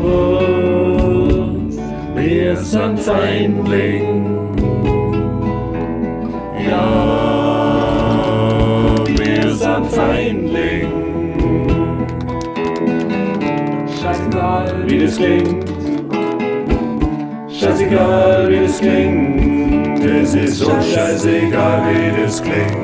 Servus, wir sind Feindling. Ja, wir sind Feindling. Scheißegal, wie das klingt. Scheißegal, wie das klingt. Es ist so scheißegal, wie das klingt.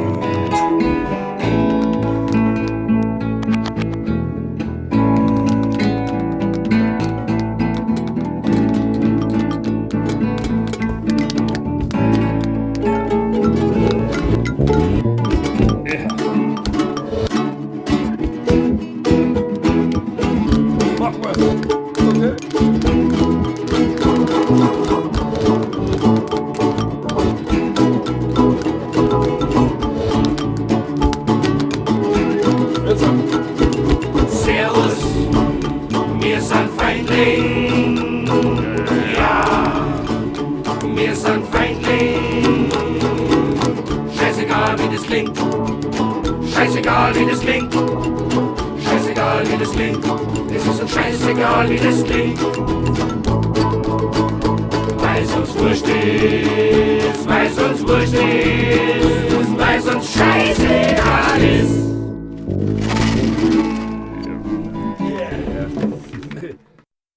Servus, wir sind Feindling. Ja, wir sind Feindling. Scheißegal wie das klingt. Scheißegal wie das klingt. Scheißegal wie das klingt. Es ist uns scheißegal wie das klingt. Weil's uns wurscht ist, weil's uns wurscht ist, weil's uns scheißegal ist.